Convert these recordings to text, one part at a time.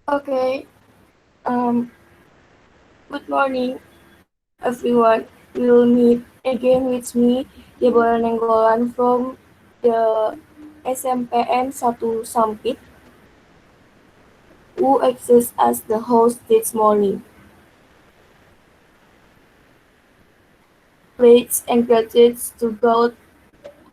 Okay, um, good morning, everyone. We'll meet again with me, Debora Nainggolan from the SMPN 1 Sampit, who exists as the host this morning. Praise and gratitude to God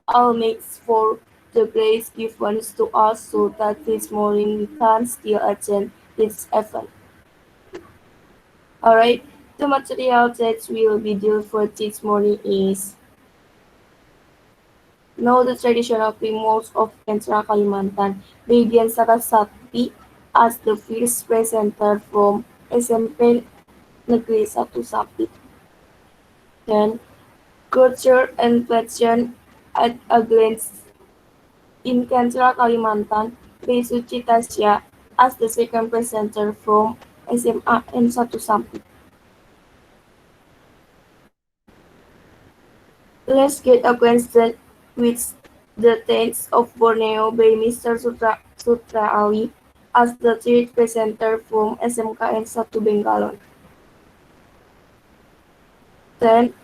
Almighty for the grace given to us so that this morning we can still attend this event. Alright, the material that will be due for this morning is know the traditional primos of Central Kalimantan, DIAN Sarasati as the first presenter from SMP Negeri 1 Sapit. Then, culture and tradition at a glance in Central Kalimantan, Besuci Tasya as the second presenter from SMA N1 Sampit. Let's get acquainted with the Tales of Borneo by Mr. Sutra Ali as the third presenter from SMKN 1 Bengalon. Then,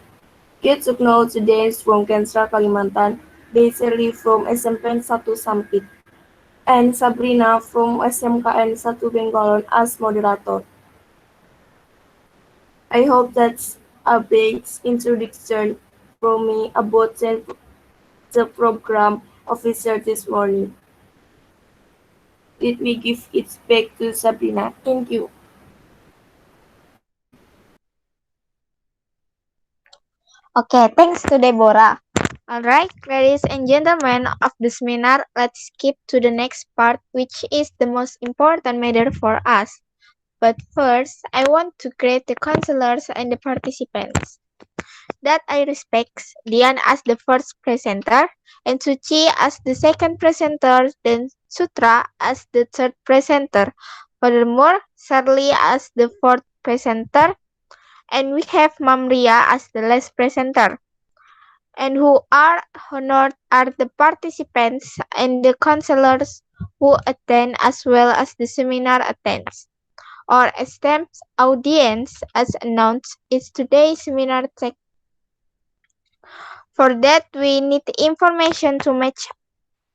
get to know the dance from Kensra Kalimantan, Baserly from SMPN 1 Sampit, and Sabrina from SMKN 1 Bengalon as moderator. I hope that's a big introduction from me about the program officer this morning. Let me give it back to Sabrina. Thank you. Okay, thanks to Deborah. Alright, ladies and gentlemen of the seminar, let's skip to the next part, which is the most important matter for us. But first, I want to greet the counselors and the participants. That I respect Dian as the first presenter, and Suci as the second presenter, then Sutra as the third presenter. Furthermore, Charlie as the fourth presenter, and we have Mam Ria as the last presenter. And who are honored are the participants and the counselors who attend as well as the seminar attends. Our esteemed audience, as announced, is today's seminar tech. For that, we need information to match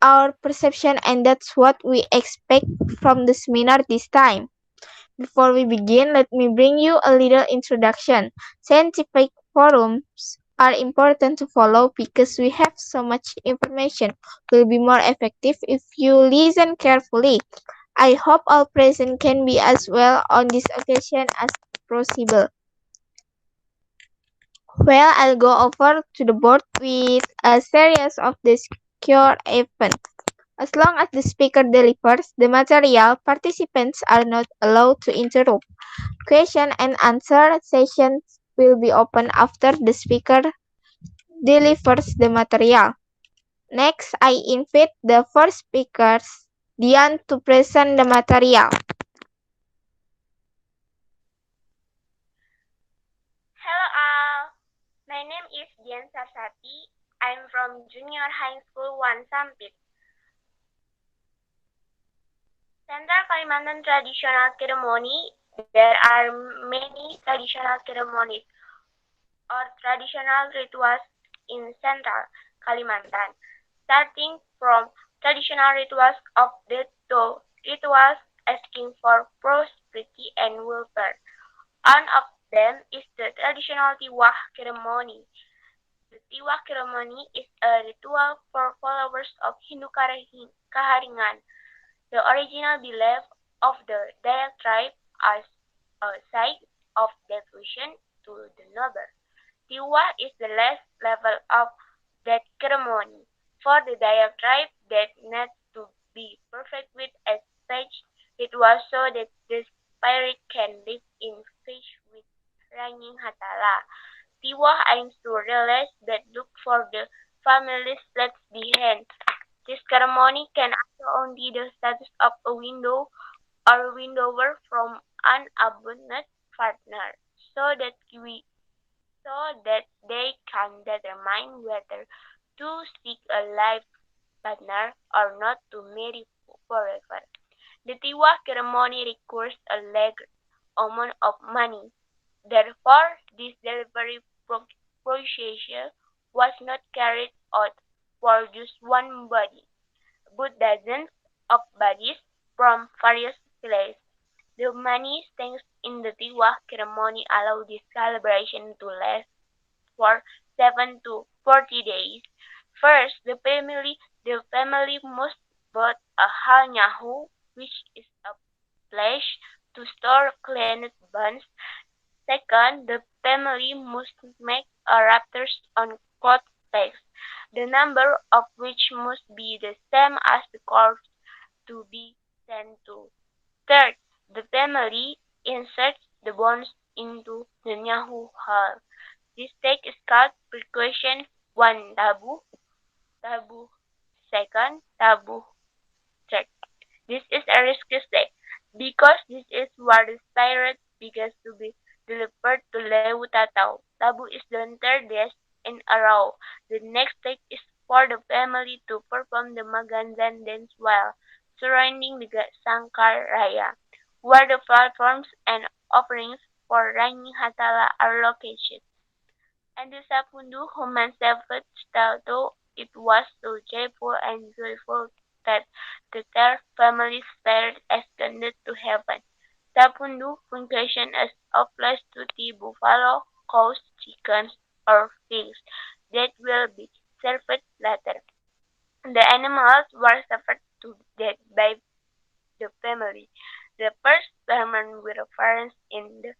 our perception, and that's what we expect from the seminar this time. Before we begin, let me bring you a little introduction. Scientific forums are important to follow because we have so much information. Will be more effective if you listen carefully. I hope all present can be as well on this occasion as possible. Well, I'll go over to the board with a series of the secure events. As long as the speaker delivers the material, participants are not allowed to interrupt. Question and answer sessions will be open after the speaker delivers the material. Next, I invite the first speaker, Dian, to present the material. Hello all, my name is DIAN Sarasati. I'm from Junior High School 1 Sampit. Central Kalimantan traditional ceremony, there are many traditional ceremonies or traditional rituals in Central Kalimantan, starting from traditional rituals of death to rituals asking for prosperity and welfare. One of them is the traditional tiwah ceremony. The tiwah ceremony is a ritual for followers of Hindu Kaharingan. The original belief of the Dayak tribe as a site of devotion to the noble. Tiwah is the last level of that ceremony. For the Dayak tribe, that needs to be perfect with as such ritual so that the spirit can live in peace with Ranging Hatala. Tiwah aims to realize that look for the family's left behind. This ceremony can also only the status of a window or windower from an abandoned partner, so that we so that they can determine whether to seek a life partner or not to marry forever. The tiwah ceremony requires a large amount of money. Therefore, this delivery procession was not carried out for just one body, but dozens of bodies from various villages. The many things in the tiwah ceremony allow this celebration to last for 7 to 40 days. First, the family must build a halnyahu, which is a place to store cleaned bones. Second, the family must make a rafters on cloth pegs, the number of which must be the same as the corpse to be sent to. Third, the family inserts the bones into the Nyahu hall. This stake is called precaution 1 tabu, tabu second, tabu third. This is a risky stake because this is where the spirit begins to be delivered to Lewu Tatao. Tabu is done 3 days in a row. The next stake is for the family to perform the Maganzan dance while surrounding the Sangkar Raya, where the platforms and offerings for Rani Hatala are located. And the Sapundu human self though it was so joyful and joyful that the entire family spirit ascended to heaven. Sapundu function as a place to the buffalo, cows, chickens, or pigs that will be served later. The animals were suffered to death by the family. The first sermon with reference in the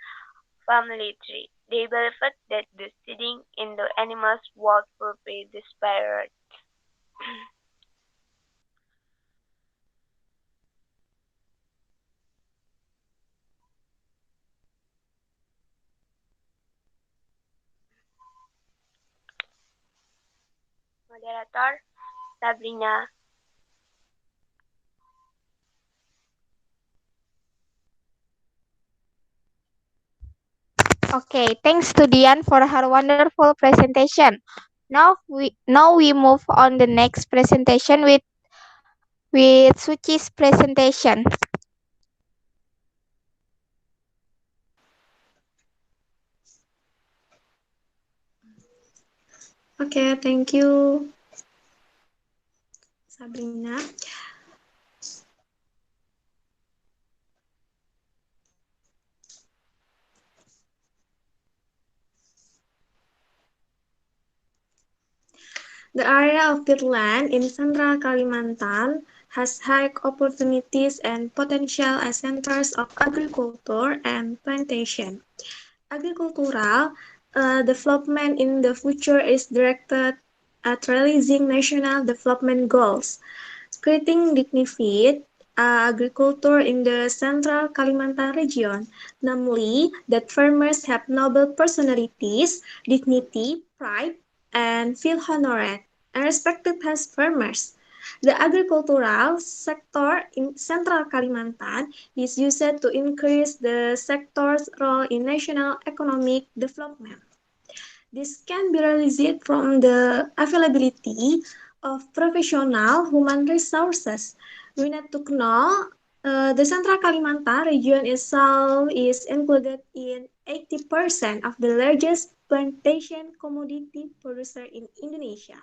family tree. They believed that the seeding in the animal's would provide the spirit. Moderator, Sabrina. Okay, thanks to Dian for her wonderful presentation. Now we move on the next presentation with Suchi's presentation. Okay, thank you, Sabrina. The area of peatland in central Kalimantan has high opportunities and potential as centers of agriculture and plantation. Agricultural development in the future is directed at realizing national development goals, creating dignified agriculture in the central Kalimantan region, namely that farmers have noble personalities, dignity, pride, and feel honored and respected as farmers. The agricultural sector in central Kalimantan is used to increase the sector's role in national economic development. This can be realized from the availability of professional human resources. We need to know the Central Kalimantan region itself is included in 80% of the largest plantation commodity producer in Indonesia.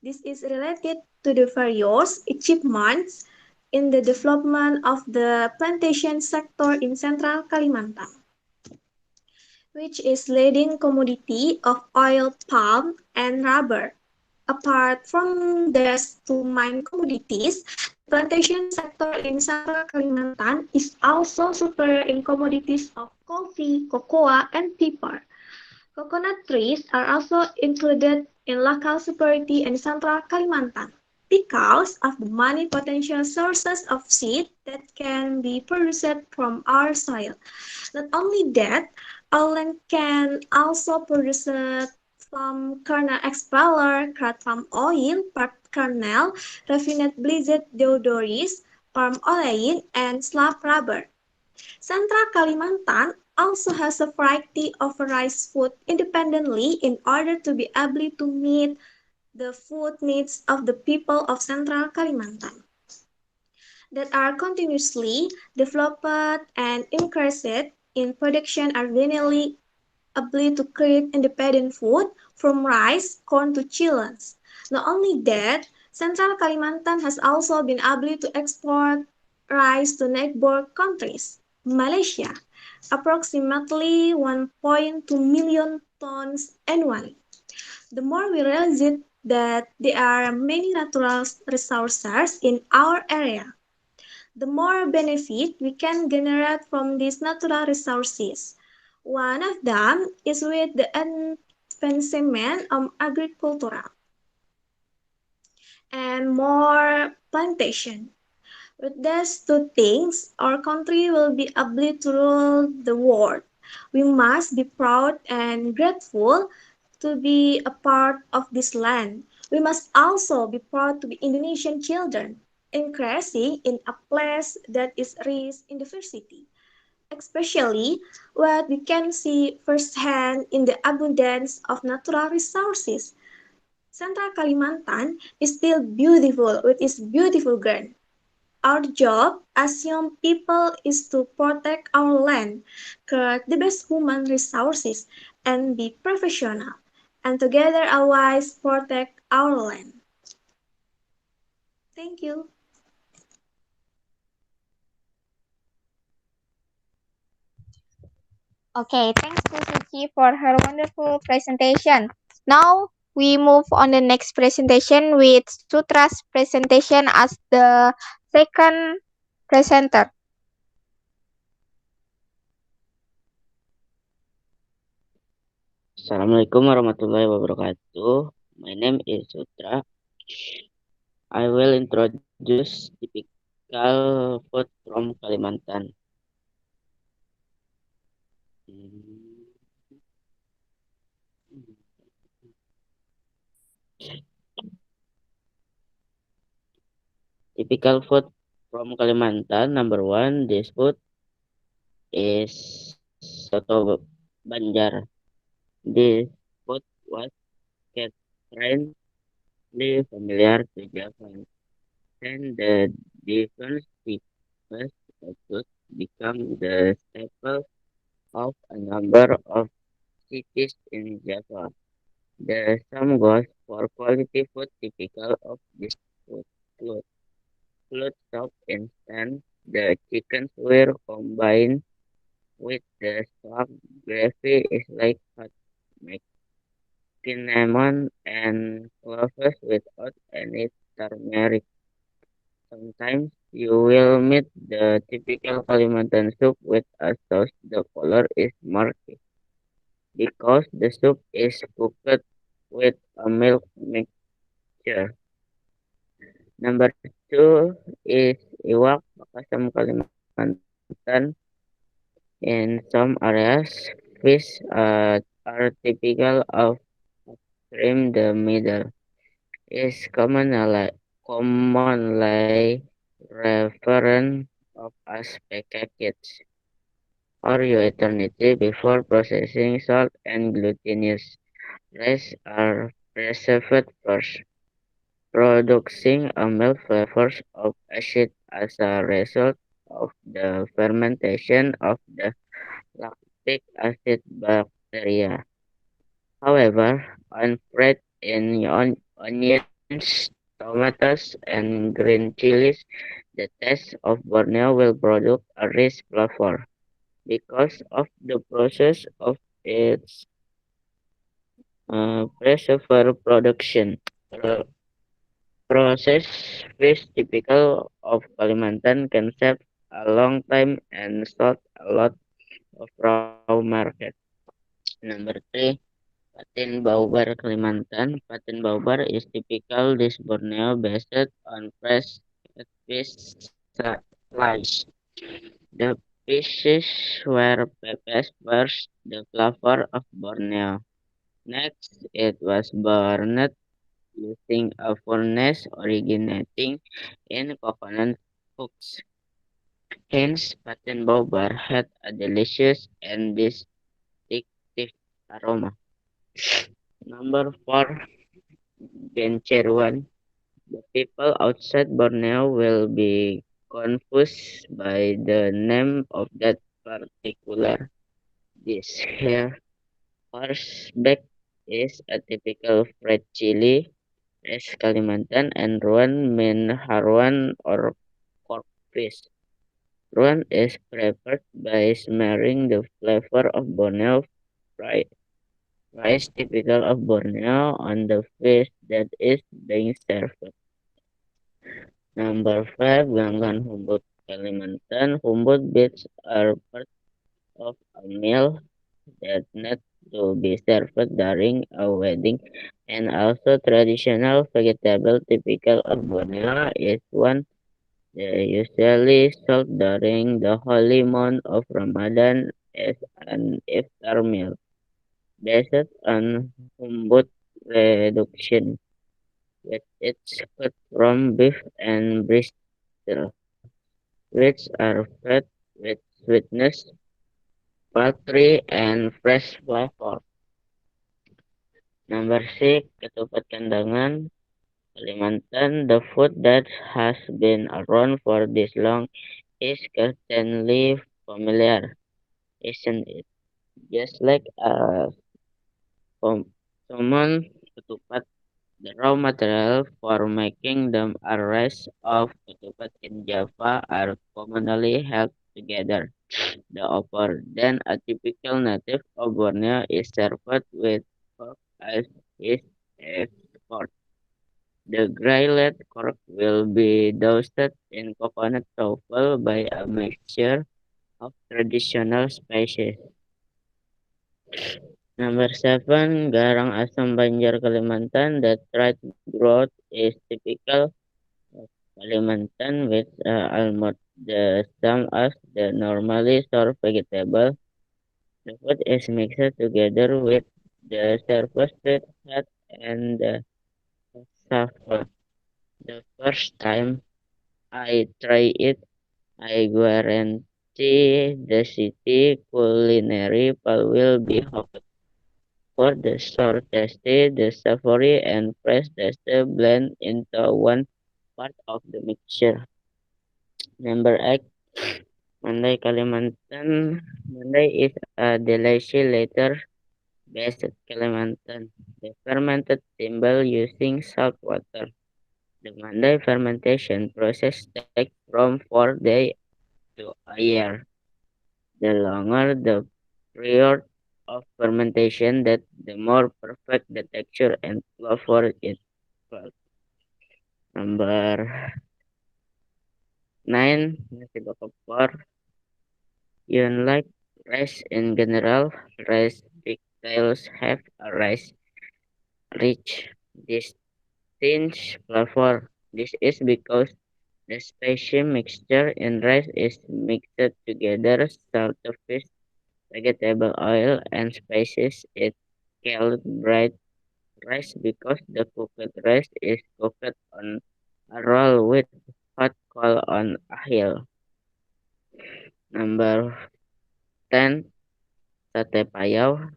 This is related to the various achievements in the development of the plantation sector in Central Kalimantan, which is leading commodity of oil, palm, and rubber. Apart from these two main commodities, the plantation sector in central Kalimantan is also superior in commodities of coffee, cocoa, and pepper. Coconut trees are also included in local superiority in central Kalimantan because of the many potential sources of seed that can be produced from our soil. Not only that, our land can also produce from kernel expeller, crude palm oil, palm kernel, refined blizzard deodoris, palm oil, and slab rubber. Central Kalimantan also has a variety of rice food independently in order to be able to meet the food needs of the people of Central Kalimantan. that are continuously developed and increased in production are generally able to create independent food from rice, corn to chillers. Not only that, Central Kalimantan has also been able to export rice to neighbor countries. Malaysia, approximately 1.2 million tons annually. The more we realize it that there are many natural resources in our area, the more benefit we can generate from these natural resources. One of them is with the advancement of agriculture and more plantation. With these two things, our country will be able to rule the world. We must be proud and grateful to be a part of this land. We must also be proud to be Indonesian children, increasing in a place that is rich in diversity, especially what we can see firsthand in the abundance of natural resources. Central Kalimantan is still beautiful with its beautiful ground. Our job as young people is to protect our land, create the best human resources, and be professional, and together always protect our land. Thank you. Okay, thanks to Suchi for her wonderful presentation. Now we move on the next presentation with Sutra's presentation as the second presenter. Assalamualaikum warahmatullahi wabarakatuh. My name is Sutra. I will introduce typical food from Kalimantan. Typical food from Kalimantan. Number one, this food is soto Banjar. This food was strangely familiar to Japan, and the different types of food become the staple of a number of cities in Java. The same goes for quality food typical of this food. Food, food shop instance, the chickens were combined with the stock gravy is like hot cinnamon and cloves without any turmeric. Sometimes you will meet the typical Kalimantan soup with a sauce. The color is murky because the soup is cooked with a milk mixture. Number two is iwak Pakasam Kalimantan. In some areas, fish are typical of upstream. The middle is commonly referred of as packaged or eternity before processing. Salt and glutinous rice are preserved first, producing a mild flavors of acid as a result of the fermentation of the lactic acid bacteria. However, on bread in onions, tomatoes, and green chilies, the taste of Borneo will produce a rich flavor because of the process of its preserver production. Pro- Process fish typical of Kalimantan can save a long time and sold a lot of raw market. Number three, Patin Baubar Kalimantan. Patin Baubar is typical dish Borneo based on fresh fish slice. The pieces were pepes first the flavor of Borneo. Next, it was burned using a furnace originating in coconut hooks. Hence, Patin Baubar had a delicious and distinctive aroma. Number four, Bencheruan. The people outside Borneo will be confused by the name of that particular dish. Here, horseback is a typical fried chili, as Kalimantan, and ruan mean haruan or pork fish. Ruan is prepared by smearing the flavor of Borneo fried rice typical of Borneo on the fish that is being served. Number 5, Ganggan Humbut Kalimantan. Humbut beets are part of a meal that need to be served during a wedding, and also traditional vegetable typical of Borneo is one they usually sold during the holy month of Ramadan as an iftar meal based on Humbut reduction, with its cut from beef and bristle, which are fed with sweetness, poultry, and fresh flavor. Number 6, ketupat kandangan. Kalimantan, the food that has been around for this long is certainly familiar, isn't it? Just like common ketupat, the raw material for making them a rest of ketupat in Java are commonly held together. The upper, then a typical native of Borneo is served with pork as is export. The grilled cork will be doused in coconut truffle by a mixture of traditional spices. Number 7, garang asam Banjar Kalimantan. The tried growth is typical of Kalimantan with almost the same as the normally served vegetable. The food is mixed together with the surface sweet fat and the saffron. The first time I try it, I guarantee the city culinary pal will be hooked. For the sour tasty, the savory and fresh taste blend into one part of the mixture. Number 8, Mandai Kalimantan. Mandai is a delicious later based Kalimantan. The fermented timbal using salt water. The Mandai fermentation process takes from 4 days to a year. The longer the period of fermentation, that the more perfect the texture and flavor it was. Number 9, nasi bakar. Unlike rice in general, rice pigtails have a rice rich, distinct flavor. This is because the spicy mixture in rice is mixed together salt, fish, vegetable oil, and spices. It called bright rice because the cooked rice is cooked on a roll with hot coal on a hill. Number 10, sate payau.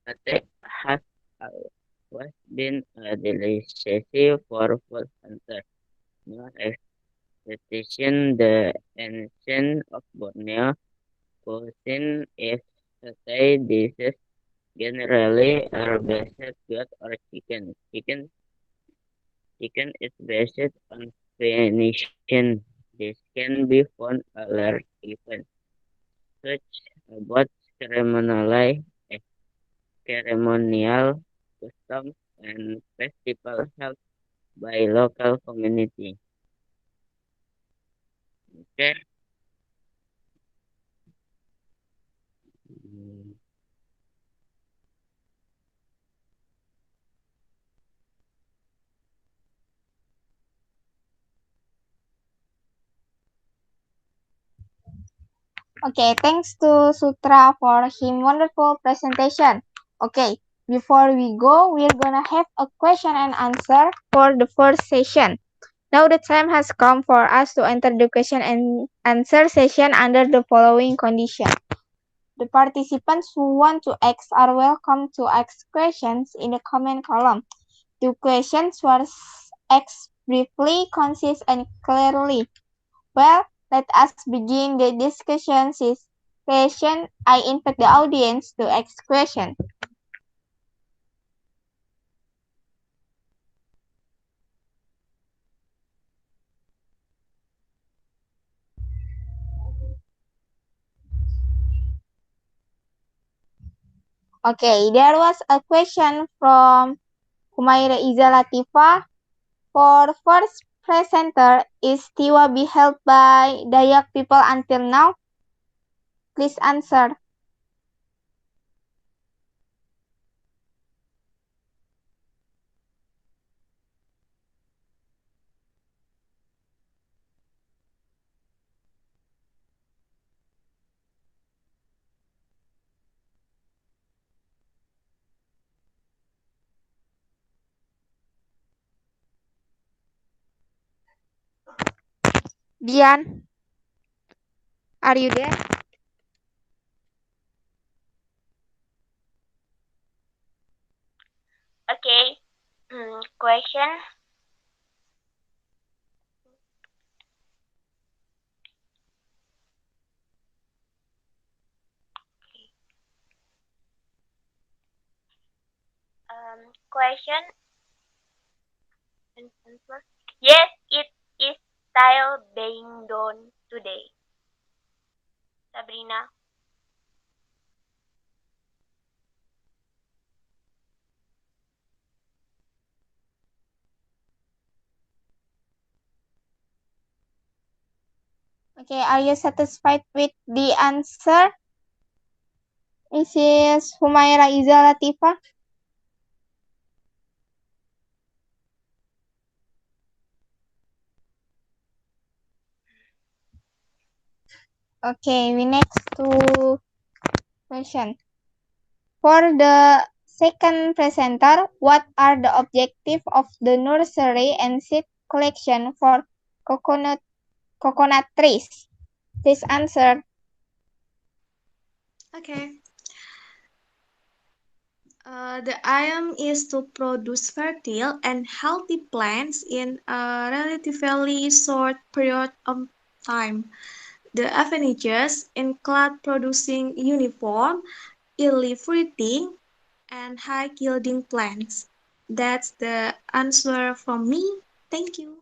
Sate has always been a delicacy for food hunters. No expectation the ancient of Borneo cuisine is satay dishes generally are based goat or chicken. Chicken is based on Phoenician. This can be found a large event, such about ceremonial, ceremonial customs and festival held by local community. Okay. Mm, Okay, thanks to Sutra for his wonderful presentation. Okay, before we go, we're gonna have a question and answer for the first session. Now the time has come for us to enter the question and answer session under the following condition. The participants who want to ask are welcome to ask questions in the comment column. The questions were asked briefly, concise, and clearly. Well, let us begin the discussion session. I invite the audience to ask questions. Okay, there was a question from Humaira Izza Latifa. For first presenter, is tiwah be held by Dayak people until now? Please answer. Dian, are you there? Okay. Question. Question. Yes, it is still being done today. Sabrina. Okay, are you satisfied with the answer? Mrs. Humaira Izza Latifa? Okay, we next to question. For the second presenter, what are the objectives of the nursery and seed collection for coconut trees? Please answer. Okay. The aim is to produce fertile and healthy plants in a relatively short period of time. The advantages include producing uniform, early fruiting, and high yielding plants. That's the answer from me. Thank you.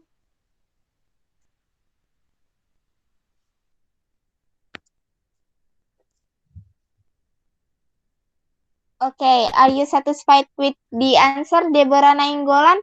Okay, are you satisfied with the answer, Debora Nainggolan?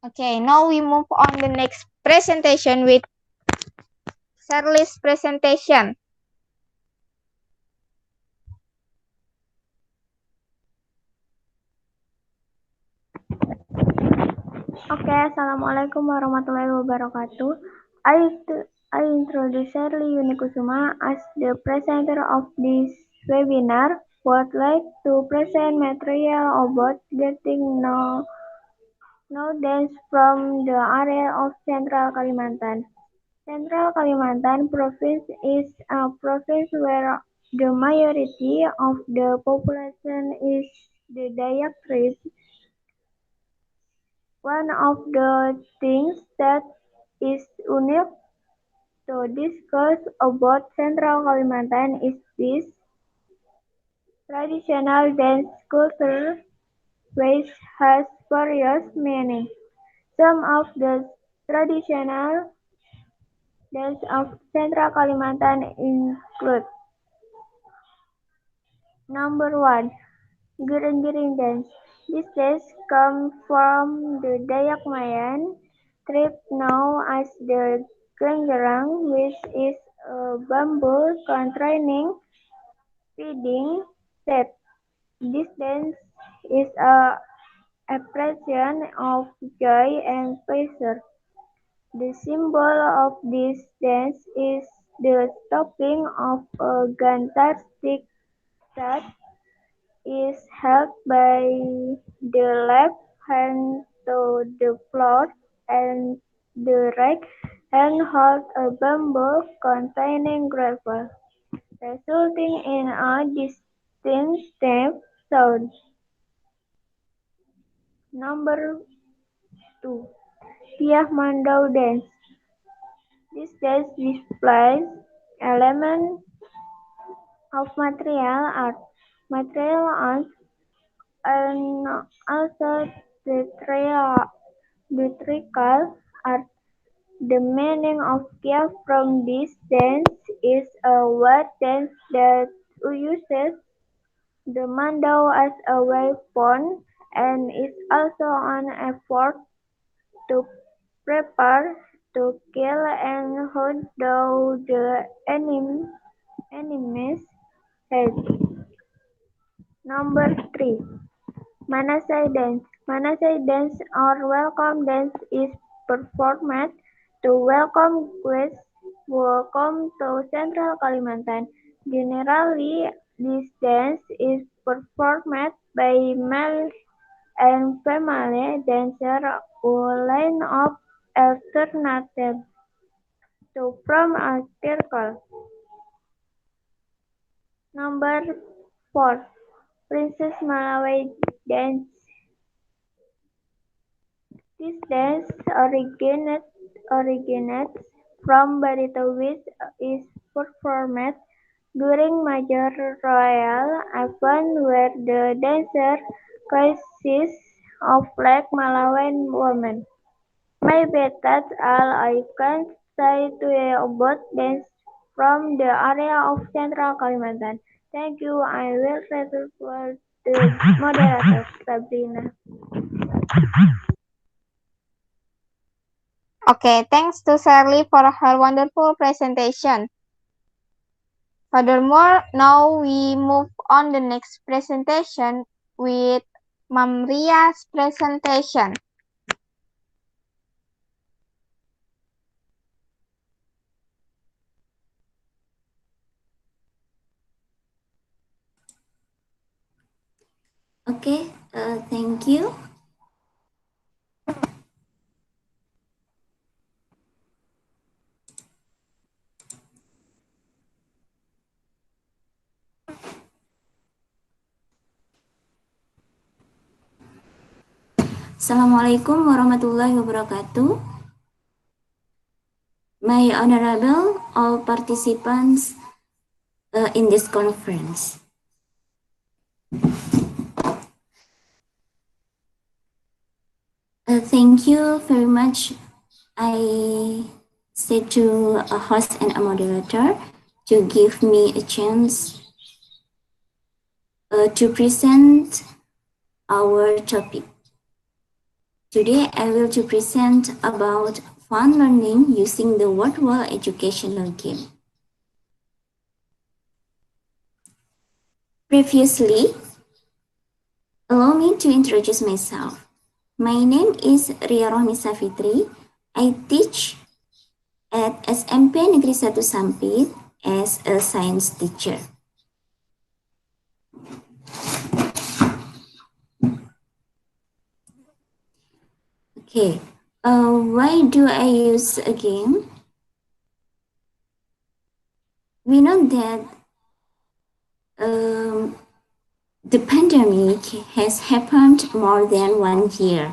Okay, now we move on the next presentation with Shirley's presentation. Oke, Assalamualaikum warahmatullahi wabarakatuh. I introduce Shirley Unikusuma as the presenter of this webinar. Would like to present material about getting knowledge from the area of Central Kalimantan. Central Kalimantan province is a province where the majority of the population is the Dayak tribe. One of the things that is unique to discuss about Central Kalimantan is this traditional dance culture, which has various meanings. Some of the traditional dance of Central Kalimantan include: number one, Giring-giring dance. This dance comes from the Dayak Mayan tribe known as the Gerang, which is a bamboo containing feeding set. This dance is a expression of joy and pleasure. The symbol of this dance is the stopping of a gantar stick that is held by the left hand to the floor and the right hand holds a bamboo containing gravel, resulting in a distinctive sound. Number 2. Tiwah Mandau Dance. This dance displays elements of material arts, and also theatrical art. The meaning of tiwah from this dance is a word dance that uses the mandau as a weapon and is also an effort to prepare to kill and hunt down the enemy's head. Number 3. Manasai dance. Manasai dance or welcome dance is performed to welcome guests who come to Central Kalimantan. Generally, this dance is performed by male and female dancers who line up alternately to form a circle. Number 4. Princess Malawi dance. This dance originates from Barito which is performed during major royal event where the dancer consists of black Malawian women. Maybe that's all I can say to you about dance from the area of Central Kalimantan. Thank you. I will return to the moderator, Sabrina. Okay, thanks to Shirley for her wonderful presentation. Furthermore, now we move on the next presentation with Mam Ria's presentation. Okay, thank you. Assalamualaikum warahmatullahi wabarakatuh. My honorable all participants in this conference. Thank you very much. I say to a host and a moderator to give me a chance to present our topic. Today I will to present about fun learning using the virtual educational game. Previously, allow me to introduce myself. My name is Ria Safitri. I teach at SMP Negeri 1 Sampit as a science teacher. Okay, why do I use a game? We know that the pandemic has happened more than 1 year.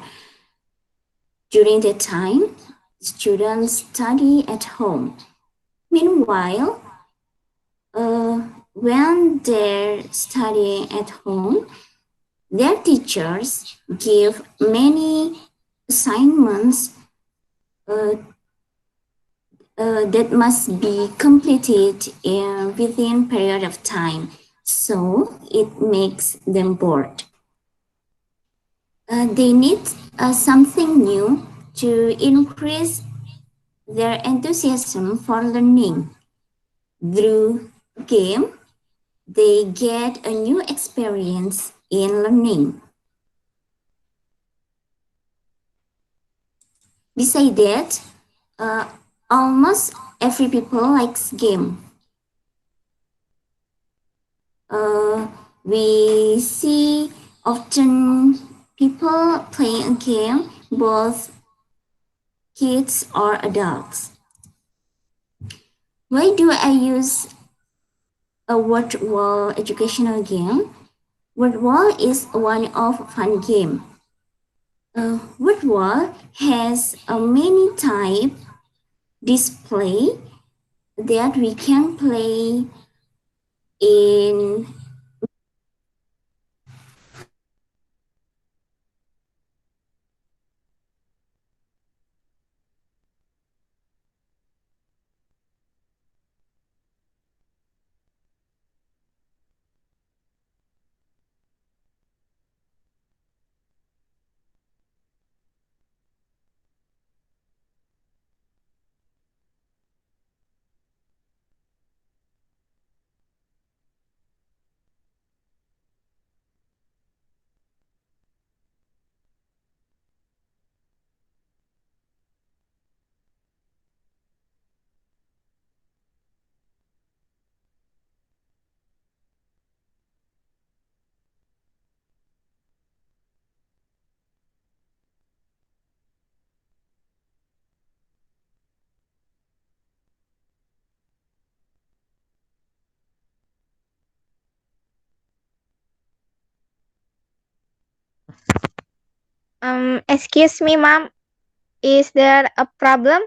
During that time, students study at home. Meanwhile, when they're studying at home, their teachers give many assignments that must be completed within period of time. So it makes them bored. They need something new to increase their enthusiasm for learning. Through game, they get a new experience in learning. Besides that, almost every people likes game. we see often people playing a game, both kids or adults. Why do I use a word wall educational game? Word wall is one of fun game. Word wall has a many type display that we can play in Excuse me, ma'am. Is there a problem?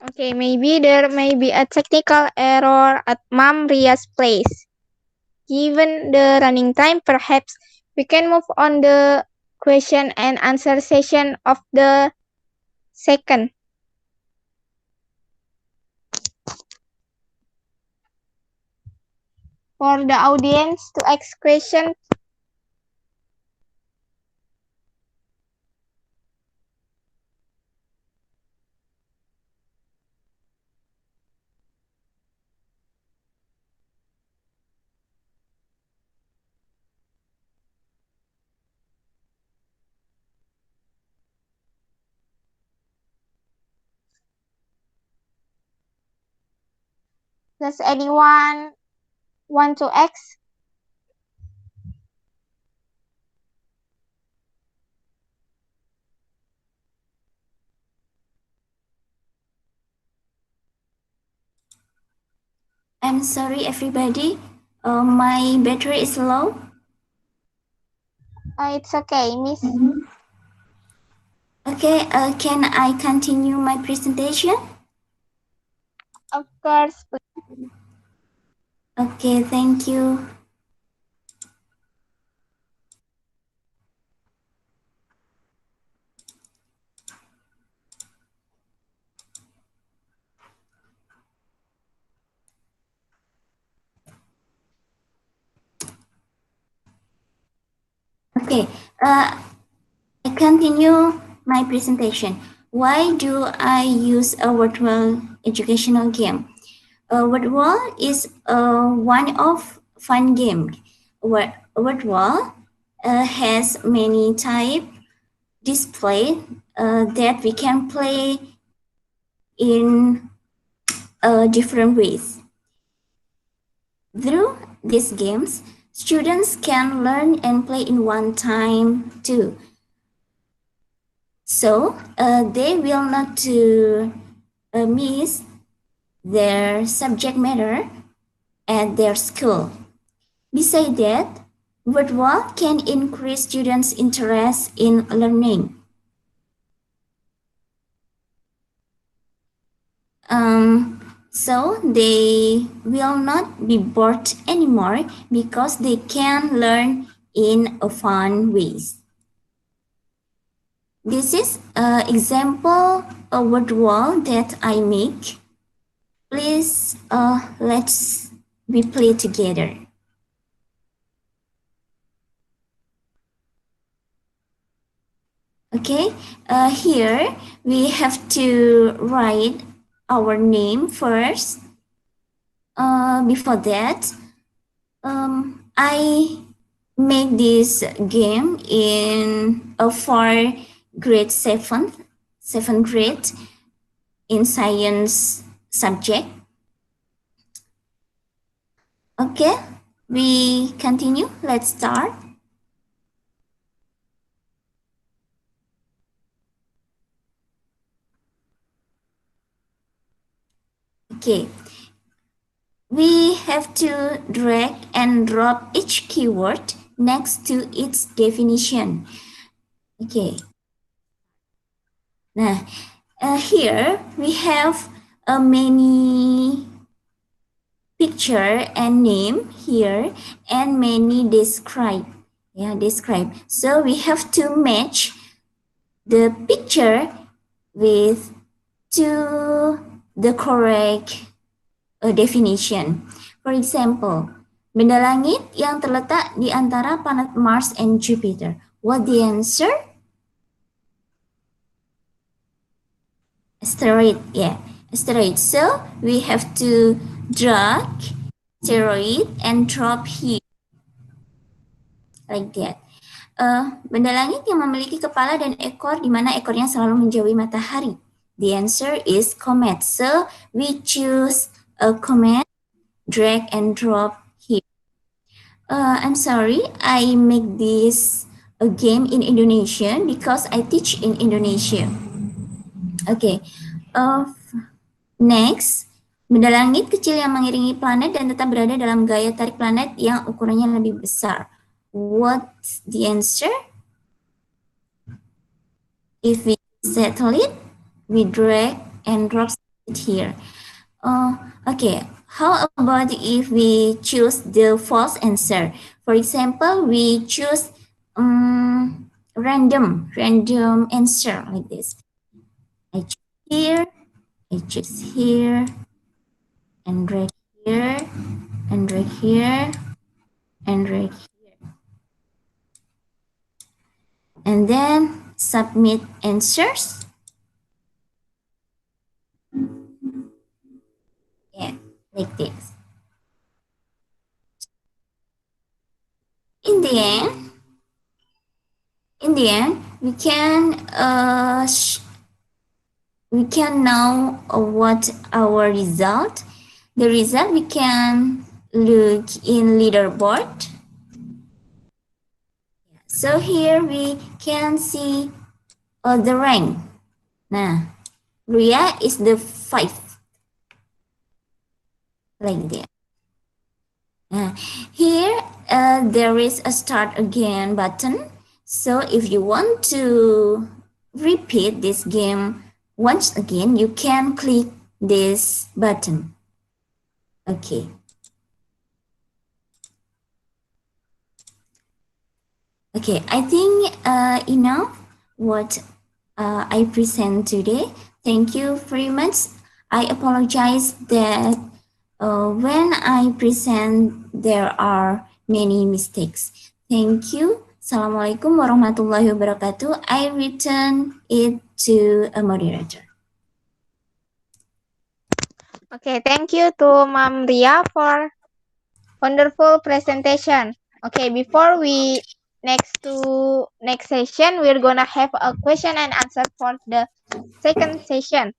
Okay, maybe there may be a technical error at Mom Ria's place. Given the running time, perhaps we can move on the question and answer session of the second. For the audience to ask questions, does anyone want to ask? I'm sorry everybody, my battery is low. It's okay, Miss. Okay, can I continue my presentation? Of course. Okay, thank you. Okay, I continue my presentation. Why do I use a virtual educational game? Virtual is one of fun game. Virtual has many type display that we can play in different ways. Through these games, students can learn and play in one time too. So they will not to miss their subject matter at their school. Besides that, virtual can increase students' interest in learning. So they will not be bored anymore because they can learn in a fun ways. This is an example a word wall that I make. Please let's we play together. Okay, here we have to write our name first. Before that, I make this game in a for grade seventh grade in science subject. Okay, we continue. Let's start. Okay, we have to drag and drop each keyword next to its definition. Okay. Nah, here we have many picture and name here and many describe. Yeah, describe. So we have to match the picture with to the correct definition. For example, benda langit yang terletak di antara planet Mars and Jupiter. What the answer? Asteroid, yeah, asteroid. So we have to drag asteroid and drop here like that. Benda langit yang memiliki kepala dan ekor di mana ekornya selalu menjauhi matahari. The answer is comet. So we choose a comet, drag and drop here. I'm sorry, I make this a game in Indonesian because I teach in Indonesia. Okay. Next, benda langit kecil yang mengiringi planet dan tetap berada dalam gaya tarik planet yang ukurannya lebih besar. What's the answer? If we settle it, we drag and drop it here. Okay, how about if we choose the false answer? For example, we choose random answer like this. I choose here, I choose here, and drag here, and drag here, and drag here. And then submit answers. Yeah, like this. In the end, we can know what our result. The result we can look in leaderboard. So here we can see the rank. Nah, Ria is the 5th. Like that. Here there is a start again button. So if you want to repeat this game once again, you can click this button. Okay. Okay, I think enough what I present today. Thank you very much. I apologize that when I present there are many mistakes. Thank you. Assalamualaikum warahmatullahi wabarakatuh. I return it to a moderator. Okay, thank you to Ma'am Ria for wonderful presentation. Okay, before we next session, we're gonna have a question and answer for the second session.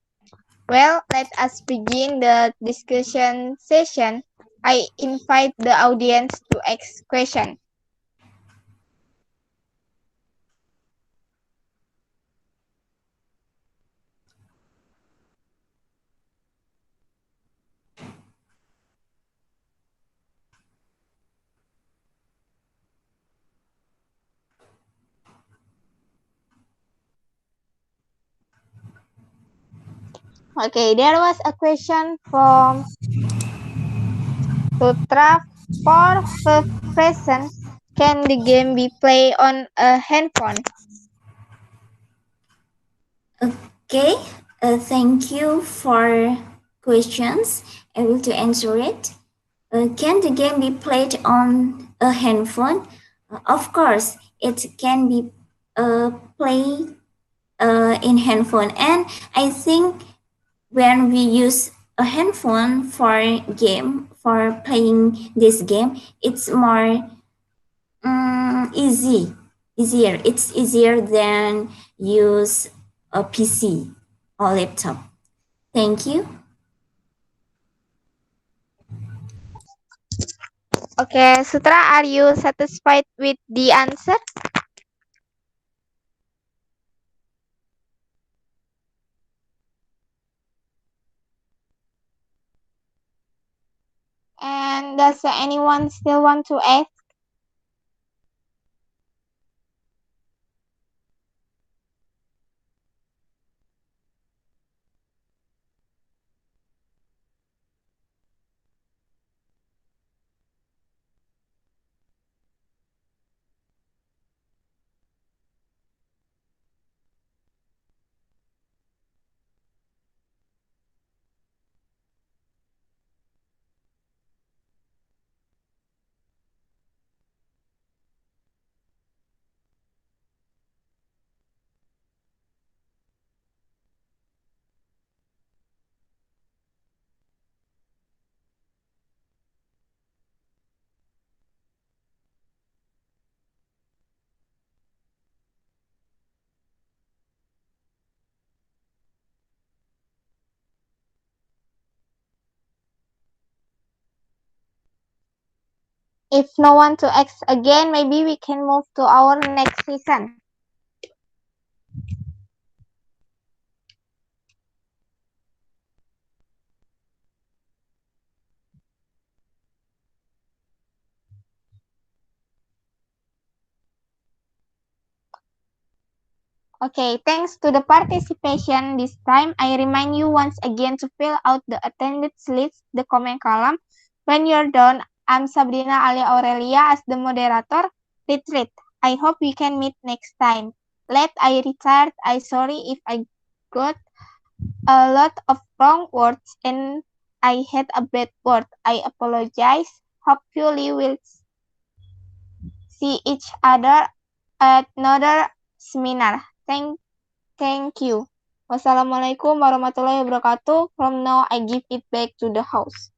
Well, let us begin the discussion session. I invite the audience to ask question. Okay, there was a question from Sutra. For the presents, can the game be played on a handphone? Okay, thank you for questions. I will to answer it. Can the game be played on a handphone? Of course, it can be played in handphone, and I think when we use a handphone for game for playing this game, it's more easier. It's easier than use a PC or laptop. Thank you. Okay, Sutra, are you satisfied with the answer? And does anyone still want to ask? If no one to ask again, maybe we can move to our next session. Okay, thanks to the participation this time, I remind you once again to fill out the attendance list, the comment column. When you're done, I'm Sabrina Alia Aurelia as the moderator. Retreat. I hope we can meet next time. I retired. I sorry if I got a lot of wrong words and I had a bad word. I apologize. Hopefully we'll see each other at another seminar. Thank you. Wassalamualaikum warahmatullahi wabarakatuh. From now, I give it back to the house.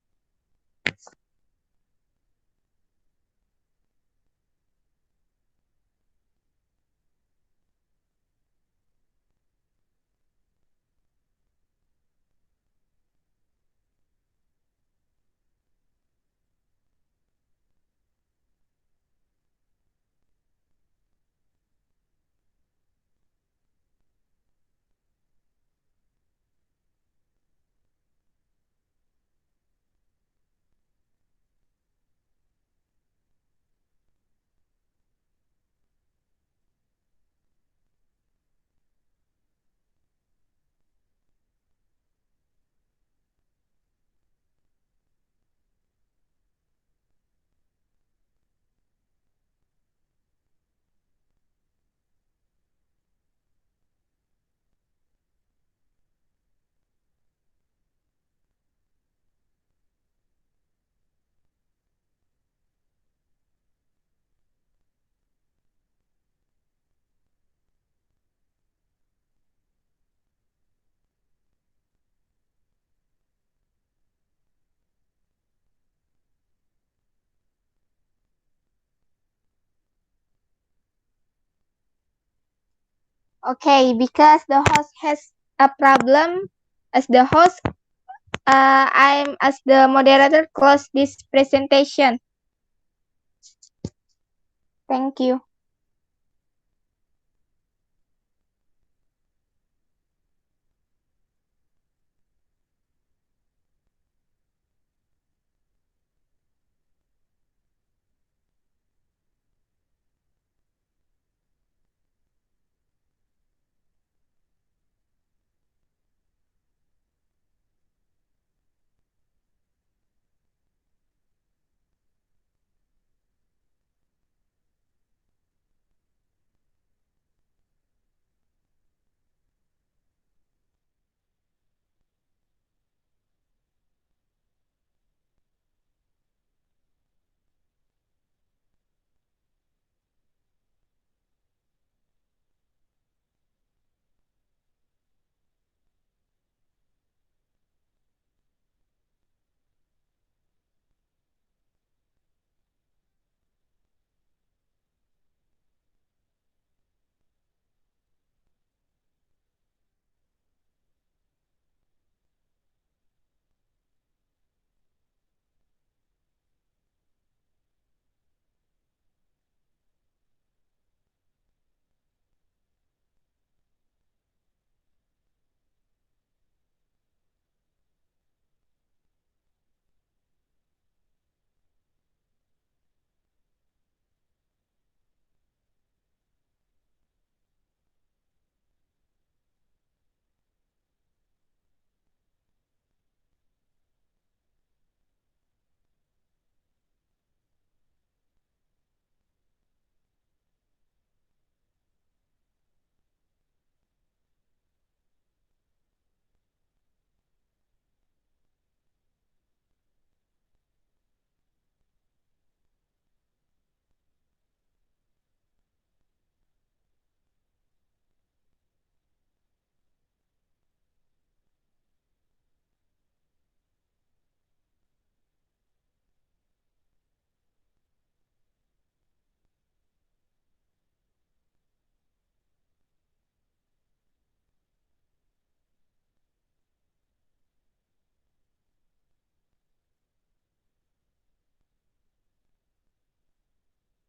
Okay, because the host has a problem, as the host, I'm as the moderator close this presentation. Thank you.